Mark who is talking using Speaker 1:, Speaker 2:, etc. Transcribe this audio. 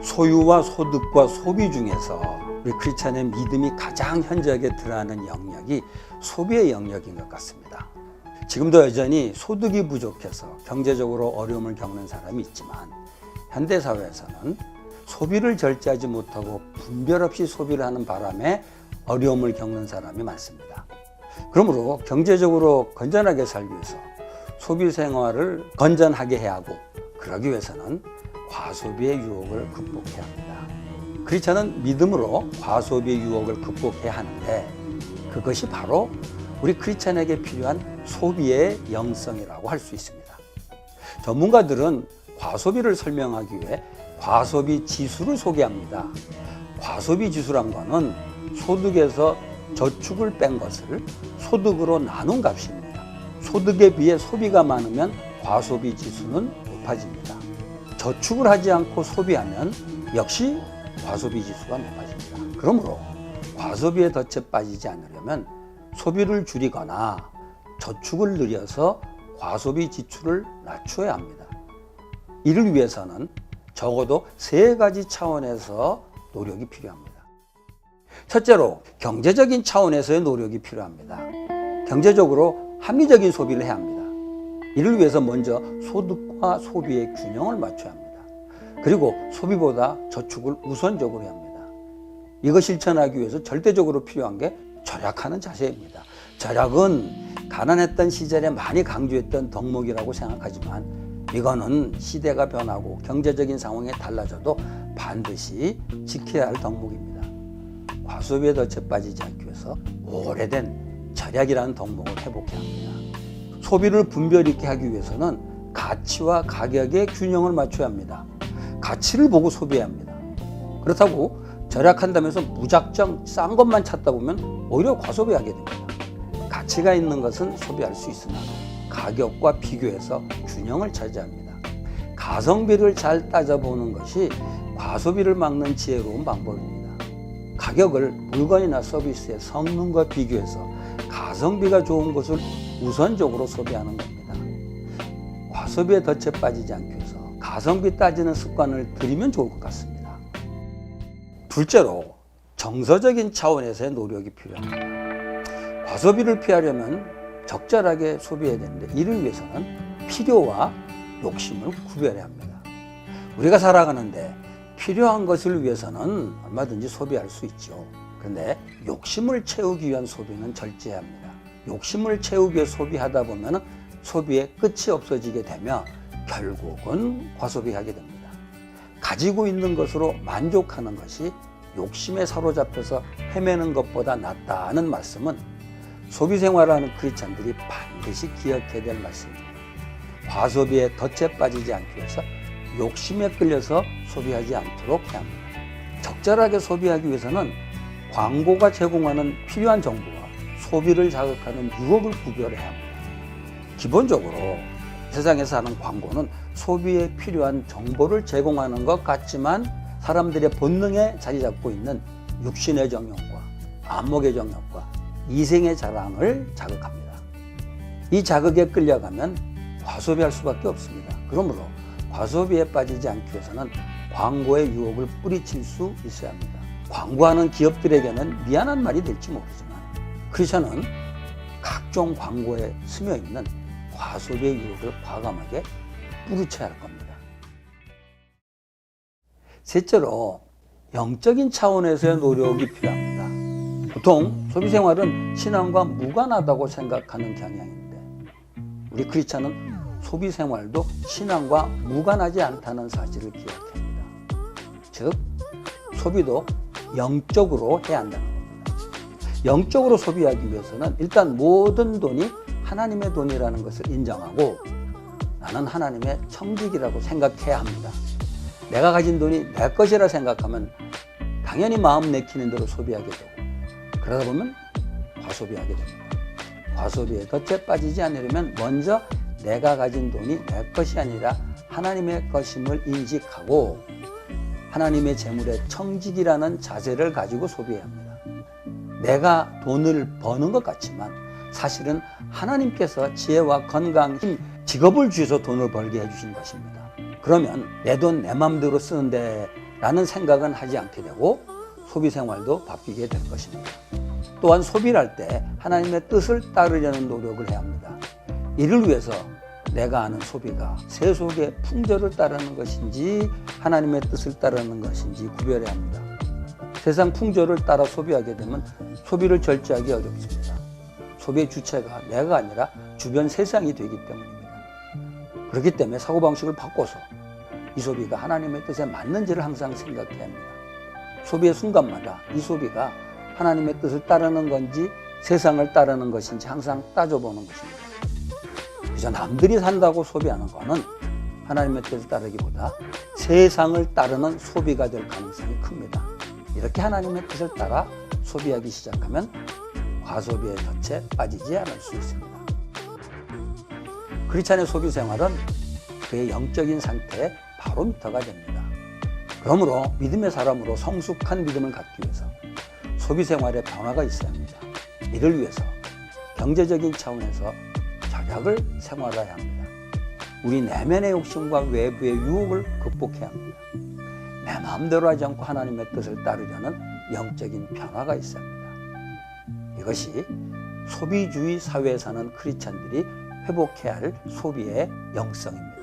Speaker 1: 소유와 소득과 소비 중에서 우리 크리스찬의 믿음이 가장 현저하게 드러나는 영역이 소비의 영역인 것 같습니다. 지금도 여전히 소득이 부족해서 경제적으로 어려움을 겪는 사람이 있지만 현대사회에서는 소비를 절제하지 못하고 분별 없이 소비를 하는 바람에 어려움을 겪는 사람이 많습니다. 그러므로 경제적으로 건전하게 살기 위해서 소비 생활을 건전하게 해야 하고, 그러기 위해서는 과소비의 유혹을 극복해야 합니다. 크리스찬은 믿음으로 과소비의 유혹을 극복해야 하는데, 그것이 바로 우리 크리스찬에게 필요한 소비의 영성이라고 할 수 있습니다. 전문가들은 과소비를 설명하기 위해 과소비 지수를 소개합니다. 과소비 지수란 것은 소득에서 저축을 뺀 것을 소득으로 나눈 값입니다. 소득에 비해 소비가 많으면 과소비 지수는 높아집니다. 저축을 하지 않고 소비하면 역시 과소비 지수가 높아집니다. 그러므로 과소비에 덫에 빠지지 않으려면 소비를 줄이거나 저축을 늘려서 과소비 지출을 낮춰야 합니다. 이를 위해서는 적어도 3가지 차원에서 노력이 필요합니다. 첫째로 경제적인 차원에서의 노력이 필요합니다. 경제적으로 합리적인 소비를 해야 합니다. 이를 위해서 먼저 소득과 소비의 균형을 맞춰야 합니다. 그리고 소비보다 저축을 우선적으로 해야 합니다. 이거 실천하기 위해서 절대적으로 필요한 게 절약하는 자세입니다. 절약은 가난했던 시절에 많이 강조했던 덕목이라고 생각하지만 이거는 시대가 변하고 경제적인 상황이 달라져도 반드시 지켜야 할 덕목입니다. 과소비에 덫에 빠지지 않기 위해서 오래된 절약이라는 덕목을 회복해야 합니다. 소비를 분별 있게 하기 위해서는 가치와 가격의 균형을 맞춰야 합니다. 가치를 보고 소비해야 합니다. 그렇다고 절약한다면서 무작정 싼 것만 찾다 보면 오히려 과소비하게 됩니다. 가치가 있는 것은 소비할 수 있으나 가격과 비교해서 균형을 찾아야 합니다. 가성비를 잘 따져보는 것이 과소비를 막는 지혜로운 방법입니다. 가격을 물건이나 서비스의 성능과 비교해서 가성비가 좋은 것을 우선적으로 소비하는 겁니다. 과소비에 덫에 빠지지 않기 위해서 가성비 따지는 습관을 들이면 좋을 것 같습니다. 둘째로 정서적인 차원에서의 노력이 필요합니다. 과소비를 피하려면 적절하게 소비해야 되는데, 이를 위해서는 필요와 욕심을 구별해야 합니다. 우리가 살아가는데 필요한 것을 위해서는 얼마든지 소비할 수 있죠. 그런데 욕심을 채우기 위한 소비는 절제해야 합니다. 욕심을 채우기 위해 소비하다 보면 소비의 끝이 없어지게 되며 결국은 과소비하게 됩니다. 가지고 있는 것으로 만족하는 것이 욕심에 사로잡혀서 헤매는 것보다 낫다는 말씀은 소비 생활하는 크리스찬들이 반드시 기억해야 될 말씀입니다. 과소비에 덫에 빠지지 않기 위해서 욕심에 끌려서 소비하지 않도록 해야 합니다. 적절하게 소비하기 위해서는 광고가 제공하는 필요한 정보와 소비를 자극하는 유혹을 구별해야 합니다. 기본적으로 세상에서 하는 광고는 소비에 필요한 정보를 제공하는 것 같지만 사람들의 본능에 자리 잡고 있는 육신의 정욕과 안목의 정욕과 이생의 자랑을 자극합니다. 이 자극에 끌려가면 과소비할 수밖에 없습니다. 그러므로 과소비에 빠지지 않기 위해서는 광고의 유혹을 뿌리칠 수 있어야 합니다. 광고하는 기업들에게는 미안한 말이 될지 모르지만 크리스천은 각종 광고에 스며있는 과소비의 유혹을 과감하게 뿌리쳐야 할 겁니다. 셋째로 영적인 차원에서의 노력이 필요합니다. 보통 소비생활은 신앙과 무관하다고 생각하는 경향인데, 우리 크리스찬은 소비생활도 신앙과 무관하지 않다는 사실을 기억해야 합니다. 즉, 소비도 영적으로 해야 한다는 겁니다. 영적으로 소비하기 위해서는 일단 모든 돈이 하나님의 돈이라는 것을 인정하고 나는 하나님의 청직이라고 생각해야 합니다. 내가 가진 돈이 내 것이라 생각하면 당연히 마음 내키는 대로 소비하게 되고, 그러다 보면 과소비하게 됩니다. 과소비에 덫에 빠지지 않으려면 먼저 내가 가진 돈이 내 것이 아니라 하나님의 것임을 인식하고 하나님의 재물의 청직이라는 자세를 가지고 소비해야 합니다. 내가 돈을 버는 것 같지만 사실은 하나님께서 지혜와 건강, 힘, 직업을 주셔서 돈을 벌게 해주신 것입니다. 그러면 내 돈 내 맘대로 쓰는데 라는 생각은 하지 않게 되고 소비 생활도 바뀌게 될 것입니다. 또한 소비를 할 때 하나님의 뜻을 따르려는 노력을 해야 합니다. 이를 위해서 내가 하는 소비가 세속의 풍조를 따르는 것인지 하나님의 뜻을 따르는 것인지 구별해야 합니다. 세상 풍조를 따라 소비하게 되면 소비를 절제하기 어렵습니다. 소비의 주체가 내가 아니라 주변 세상이 되기 때문입니다. 그렇기 때문에 사고방식을 바꿔서 이 소비가 하나님의 뜻에 맞는지를 항상 생각해야 합니다. 소비의 순간마다 이 소비가 하나님의 뜻을 따르는 건지 세상을 따르는 것인지 항상 따져보는 것입니다. 그저 남들이 산다고 소비하는 것은 하나님의 뜻을 따르기보다 세상을 따르는 소비가 될 가능성이 큽니다. 이렇게 하나님의 뜻을 따라 소비하기 시작하면 과소비의 덫에 빠지지 않을 수 있습니다. 크리스찬의 소비 생활은 그의 영적인 상태의 바로미터가 됩니다. 그러므로 믿음의 사람으로 성숙한 믿음을 갖기 위해서 소비 생활에 변화가 있어야 합니다. 이를 위해서 경제적인 차원에서 절약을 생활해야 합니다. 우리 내면의 욕심과 외부의 유혹을 극복해야 합니다. 내 마음대로 하지 않고 하나님의 뜻을 따르려는 영적인 변화가 있어야 합니다. 이것이 소비주의 사회에 사는 크리스찬들이 회복해야 할 소비의 영성입니다.